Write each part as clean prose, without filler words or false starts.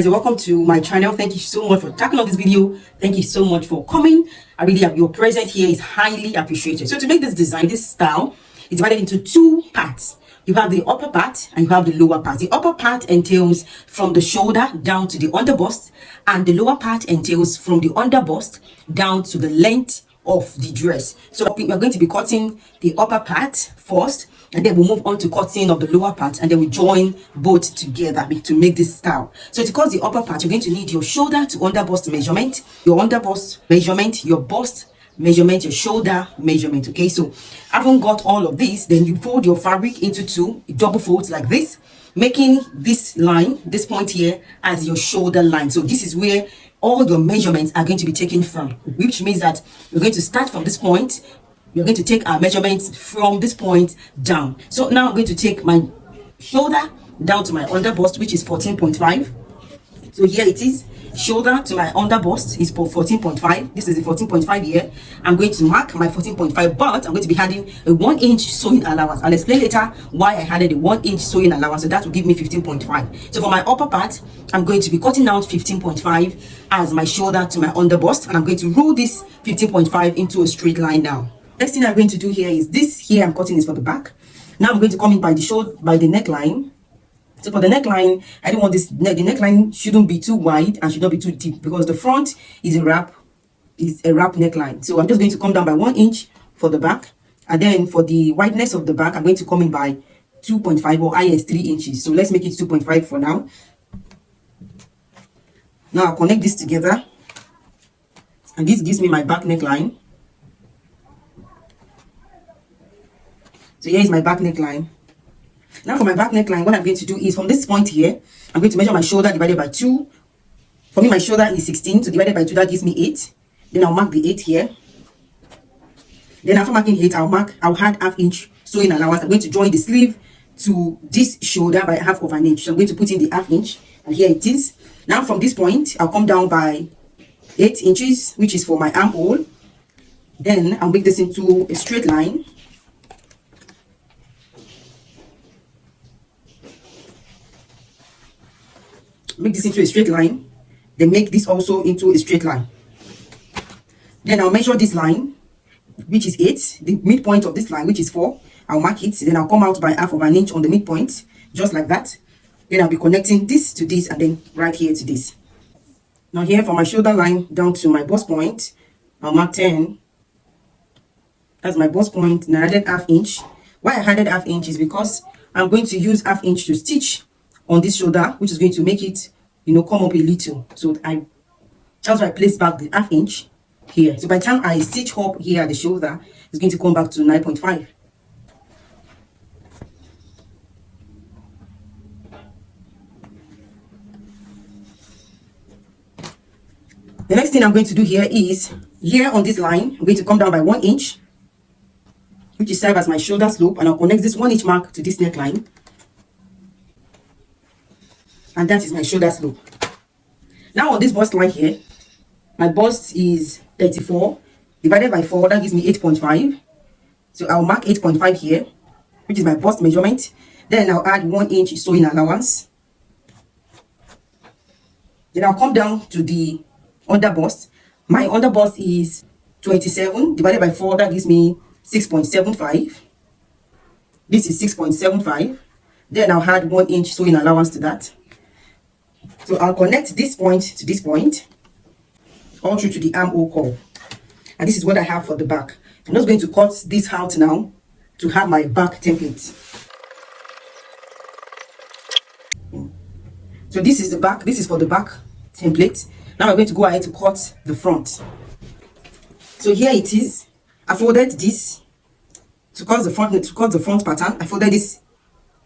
Welcome to my channel. Thank you so much for checking on this video. Thank you so much for coming. I really have your presence here is highly appreciated. So to make this design, this style is divided into two parts. You have the upper part and you have the lower part. The upper part entails from the shoulder down to the underbust, and the lower part entails from the underbust down to the length of the dress. So we are going to be cutting the upper part first, and then we'll move on to cutting of the lower part, and then we join both together to make this style. So to cut the upper part, you're going to need your shoulder to underbust measurement, your underbust measurement, your bust measurement, your shoulder measurement. Okay, so having got all of this, then you fold your fabric into two double folds like this, making this line, this point here, as your shoulder line. So this is where all your measurements are going to be taken from, which means that you're going to start from this point. We're going to take our measurements from this point down. So now I'm going to take my shoulder down to my underbust, which is 14.5. So here it is, shoulder to my underbust is for 14.5. This is the 14.5 here. I'm going to mark my 14.5, but I'm going to be adding a 1 inch sewing allowance. I'll explain later why I added a 1 inch sewing allowance. So that will give me 15.5. So for my upper part, I'm going to be cutting out 15.5 as my shoulder to my underbust, and I'm going to roll this 15.5 into a straight line now. Next thing I'm going to do here is this here I'm cutting is for the back. Now I'm going to come in by the shoulder, by the neckline. So for the neckline, I don't want this, the neckline shouldn't be too wide and should not be too deep, because the front is a wrap neckline. So I'm just going to come down by 1 inch for the back, and then for the wideness of the back, I'm going to come in by 2.5 or IS 3 inches. So let's make it 2.5 for now. Now I'll connect this together, and this gives me my back neckline. So here is my back neckline. Now for my back neckline, what I'm going to do is from this point here, I'm going to measure my shoulder divided by 2. For me, my shoulder is 16, so divided by 2, that gives me 8. Then I'll mark the 8 here. Then after marking 8, I'll add ½ inch sewing allowance. I'm going to join the sleeve to this shoulder by ½ of an inch. So I'm going to put in the ½ inch, and here it is. Now from this point, I'll come down by 8 inches, which is for my armhole. Then I'll make this into a straight line. Make this into a straight line, then make this also into a straight line. Then I'll measure this line, which is 8, the midpoint of this line, which is 4. I'll mark it, then I'll come out by ½ of an inch on the midpoint, just like that. Then I'll be connecting this to this, and then right here to this. Now here for my shoulder line down to my bust point, I'll mark 10. That's my bust point, and I added ½ inch. Why I added ½ inch is because I'm going to use ½ inch to stitch on this shoulder, which is going to make it, come up a little. So that's why I place back the ½ inch here. So by the time I stitch up here at the shoulder, it's going to come back to 9.5. The next thing I'm going to do here is, here on this line, I'm going to come down by 1 inch, which is serve as my shoulder slope, and I'll connect this 1 inch mark to this neckline. And that is my shoulder slope. Now on this bust line here, my bust is 34 divided by 4, that gives me 8.5. So I'll mark 8.5 here, which is my bust measurement. Then I'll add 1 inch sewing allowance. Then I'll come down to the underbust. My underbust is 27 divided by 4, that gives me 6.75. This is 6.75. Then I'll add 1 inch sewing allowance to that. So I'll connect this point to this point, all through to the armhole curve. And this is what I have for the back. I'm just going to cut this out now to have my back template. So this is the back, this is for the back template. Now I'm going to go ahead to cut the front. So here it is. I folded this to cut the front pattern. I folded this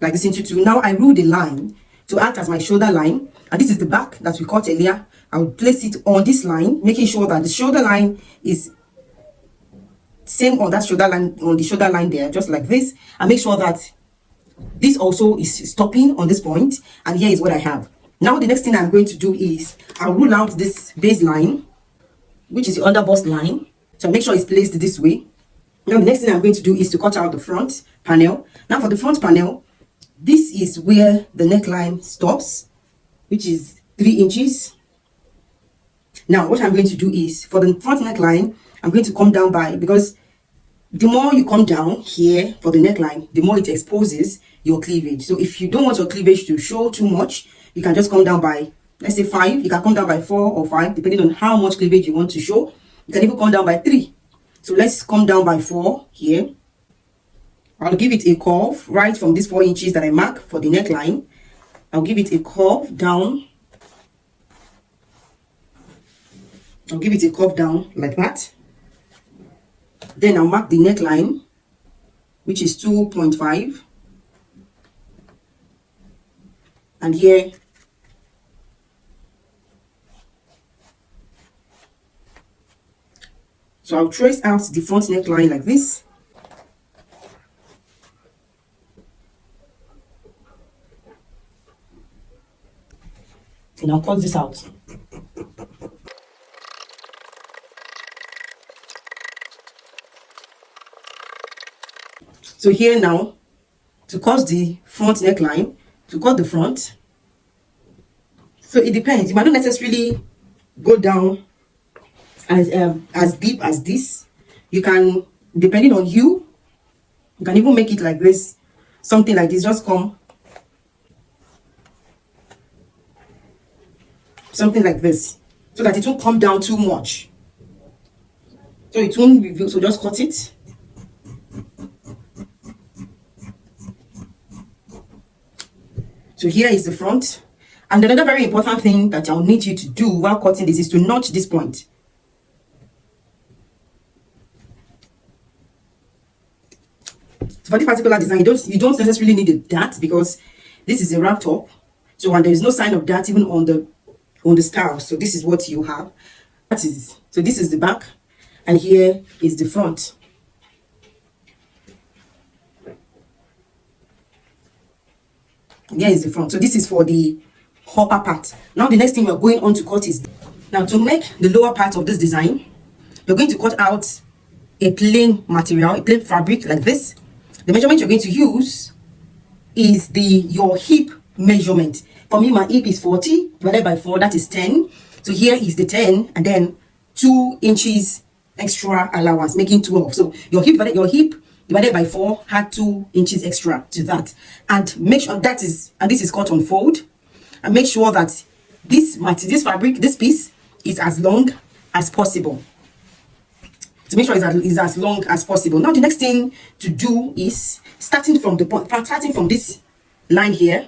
like this into 2. Now I ruled the line to act as my shoulder line, and this is the back that we cut earlier. I will place it on this line, making sure that the shoulder line is same on that shoulder line, on the shoulder line there, just like this, and make sure that this also is stopping on this point. And here is what I have. Now the next thing I'm going to do is I'll rule out this baseline, which is the underbust line. So make sure it's placed this way. Now the next thing I'm going to do is to cut out the front panel. Now for the front panel, this is where the neckline stops, which is 3 inches. Now what I'm going to do is, for the front neckline, I'm going to come down by, because the more you come down here for the neckline, the more it exposes your cleavage. So if you don't want your cleavage to show too much, you can just come down by, let's say 5. You can come down by 4 or 5, depending on how much cleavage you want to show. You can even come down by 3. So let's come down by 4 here. I'll give it a curve right from these 4 inches that I mark for the neckline. I'll give it a curve down. I'll give it a curve down like that. Then I'll mark the neckline, which is 2.5. And here, so I'll trace out the front neckline like this. And I'll cut this out. So here now, to cut the front neckline, to cut the front, so it depends. You might not necessarily go down as deep as this. You can, depending on you can even make it like this, something like this. Just come something like this, so that it won't come down too much, so it won't reveal. So just cut it. So here is the front. And another very important thing that I'll need you to do while cutting this is to notch this point. So for this particular design, you don't necessarily need a dart, because this is a wrap top. So, and there is no sign of dart even on the style. So this is what you have. So this is the back, and here is the front. And here is the front. So this is for the upper part. Now the next thing we're going on to cut is, now to make the lower part of this design, you're going to cut out a plain material, a plain fabric like this. The measurement you're going to use is your hip measurement. For me, my hip is 40 divided by 4, that is 10. So here is the 10, and then 2 inches extra allowance, making 12. So your hip divided by 4 had 2 inches extra to that. And make sure that is, and this is cut on fold. And make sure that this fabric, this piece, is as long as possible. To make sure it's as long as possible. Now the next thing to do is, starting from this line here,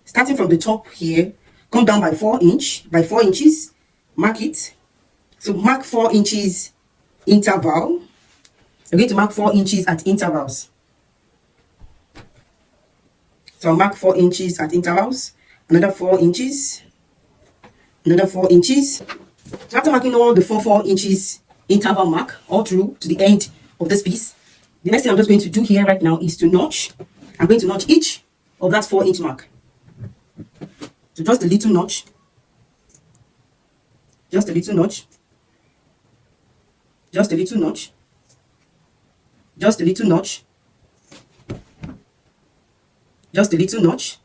starting from the top here, come down by 4 inches, mark it. So mark 4 inches interval. You're going to mark 4 inches at intervals. So I'll mark 4 inches at intervals, another 4 inches, another 4 inches. So after marking all the 4 inches interval mark all through to the end of this piece, the next thing I'm just going to do here right now is to notch. I'm going to notch each of that 4 inch mark. So just a little notch, just a little notch, just a little notch, just a little notch, just a little notch,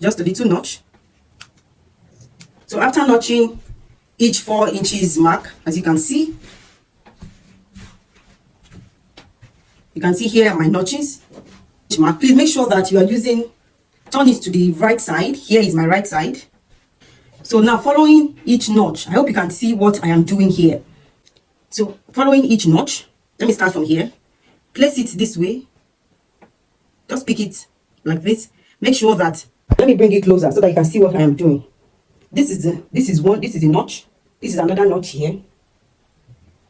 just a little notch. So after notching each 4 inches mark, as you can see here my notches. Mark. Please make sure that you are turn it to the right side. Here is my right side. So now following each notch, I hope you can see what I am doing here. So following each notch, let me start from here. Place it this way. Just pick it like this. Make sure that, let me bring it closer so that you can see what I am doing. This is a notch. This is another notch here.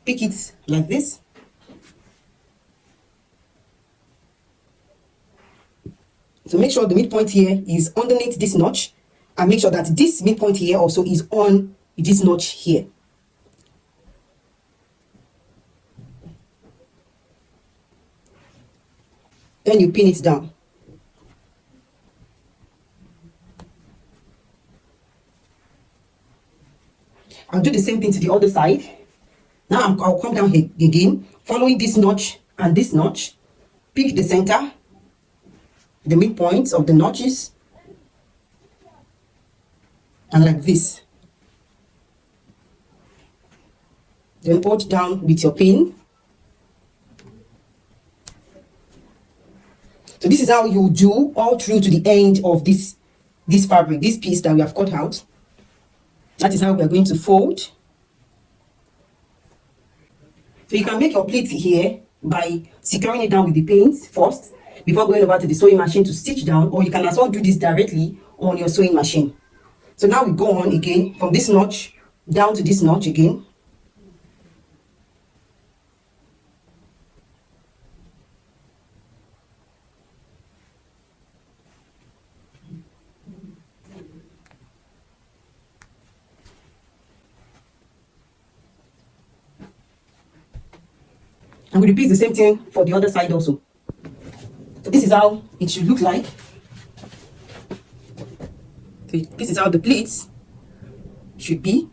Pick it like this. So make sure the midpoint here is underneath this notch, and make sure that this midpoint here also is on this notch here. Then you pin it down. I'll do the same thing to the other side. Now I'll come down here again, following this notch and this notch. Pick the center, the midpoints of the notches, and like this. Then hold down with your pin. So this is how you do all through to the end of this fabric, this piece that we have cut out. That is how we are going to fold. So you can make your pleat here by securing it down with the pins first before going over to the sewing machine to stitch down, or you can as well do this directly on your sewing machine. So now we go on again from this notch down to this notch again. And we repeat the same thing for the other side also. So this is how it should look like. So this is how the pleats should be.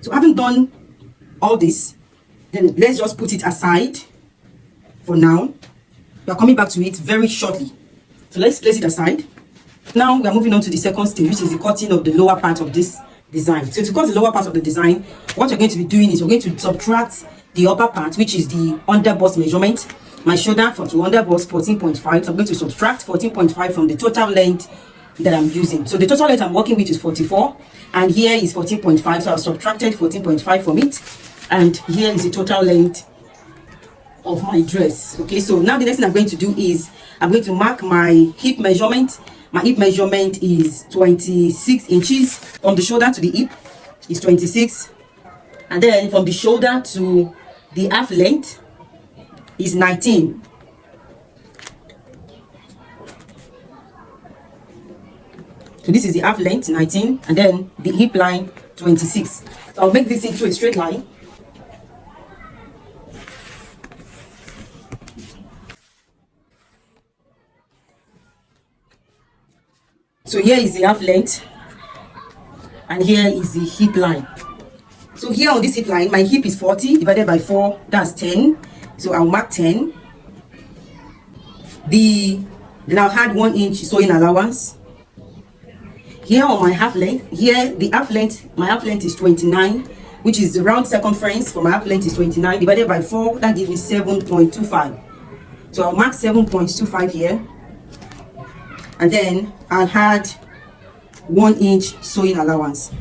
So having done all this, then let's just put it aside for now. We are coming back to it very shortly. So let's place it aside. Now we are moving on to the second stage, which is the cutting of the lower part of this design. So to cut the lower part of the design, what you're going to be doing is you're going to subtract the upper part, which is the under bust measurement. My shoulder for to under bust 14.5. So I'm going to subtract 14.5 from the total length that I'm using. So the total length I'm working with is 44, and here is 14.5. So I've subtracted 14.5 from it, and here is the total length of my dress. Okay, so now the next thing I'm going to do is I'm going to mark my hip measurement. My hip measurement is 26 inches. From the shoulder to the hip is 26, and then from the shoulder to the half length is 19. So this is the half length, 19, and then the hip line 26. So I'll make this into a straight line. So here is the half length, and here is the hip line. So here on this hip line, my hip is 40 divided by 4, that's 10. So I'll mark 10. Then I'll add 1 inch sewing allowance. Here on my half length, here the half length, my half length is 29, which is the round circumference for my half length is 29 divided by 4, that gives me 7.25. So I'll mark 7.25 here, and then I'll add 1 inch sewing allowance.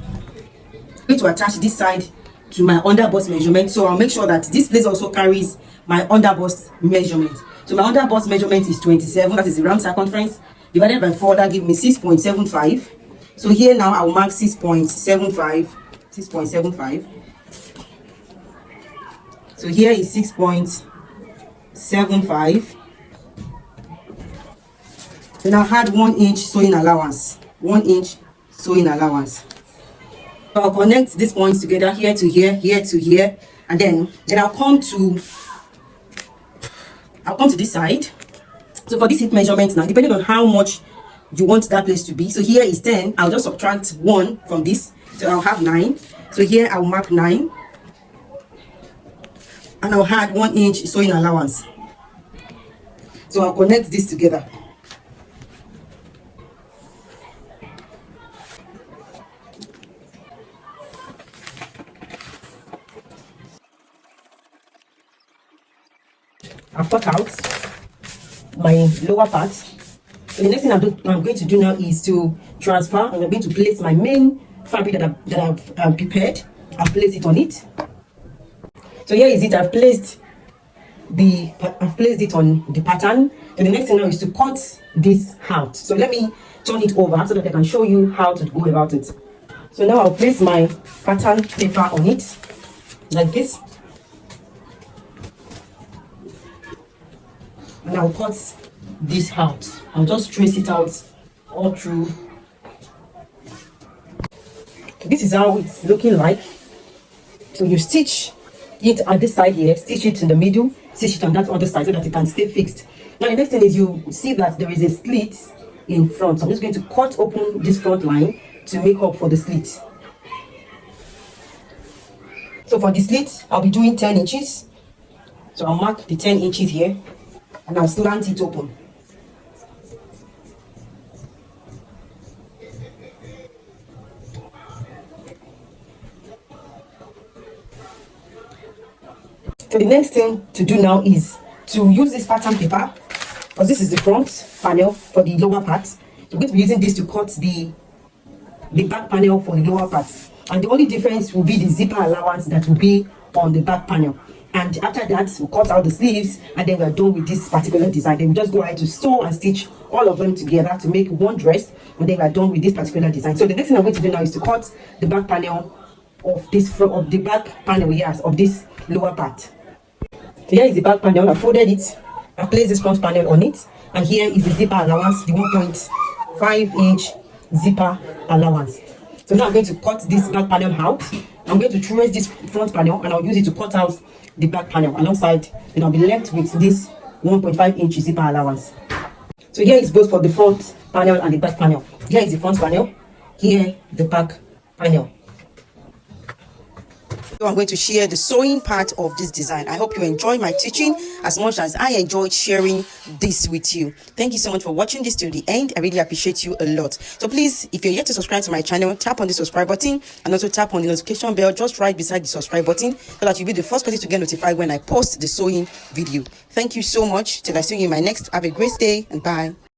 I'm going to attach this side to my under bust measurement, so I'll make sure that this place also carries my under bust measurement. So my under bust measurement is 27, that is the round circumference, divided by 4, that gives me 6.75. So here now I'll mark 6.75. So here is 6.75. Then I'll add 1 inch sewing allowance. 1 inch sewing allowance. So I'll connect these points together, here to here, here to here, and then I'll come to this side. So for this hip measurement now, depending on how much you want that place to be. So here is 10. I'll just subtract 1 from this. So I'll have 9. So here I'll mark 9. And I'll add 1 inch sewing allowance. So I'll connect this together. I've cut out my lower part. So the next thing I'm going to do now is to transfer, and I'm going to place my main fabric that I've prepared. I'll place it on it. So here is it. I've placed it on the pattern. And the next thing now is to cut this out. So let me turn it over so that I can show you how to go about it. So now I'll place my pattern paper on it like this, and I'll cut this out. I'll just trace it out all through. This is how it's looking like. So you stitch it at this side here, stitch it in the middle, stitch it on that other side so that it can stay fixed. Now the next thing is you see that there is a slit in front. So I'm just going to cut open this front line to make up for the slit. So for the slit, I'll be doing 10 inches. So I'll mark the 10 inches here, and I'll slant it open. So the next thing to do now is to use this pattern paper, because this is the front panel for the lower part. So we're going to be using this to cut the back panel for the lower part, and the only difference will be the zipper allowance that will be on the back panel. And after that, we'll cut out the sleeves, and then we're done with this particular design. Then we just go ahead to sew and stitch all of them together to make one dress, and then we're done with this particular design. So the next thing I'm going to do now is to cut the back panel of this of the back panel, yes, of this lower part. So here is the back panel. I folded it, I placed this front panel on it, and here is the zipper allowance, the 1.5-inch zipper allowance. So now I'm going to cut this back panel out. I'm going to trace this front panel, and I'll use it to cut out the back panel alongside, and I'll be left with this 1.5-inch zipper allowance. So here is both for the front panel and the back panel. Here is the front panel, here the back panel. So I'm going to share the sewing part of this design. I hope you enjoy my teaching as much as I enjoyed sharing this with you. Thank you so much for watching this till the end. I really appreciate you a lot. So please, if you're yet to subscribe to my channel, tap on the subscribe button and also tap on the notification bell just right beside the subscribe button, so that you'll be the first person to get notified when I post the sewing video. Thank you so much. Till I see you in my next. Have a great day and bye.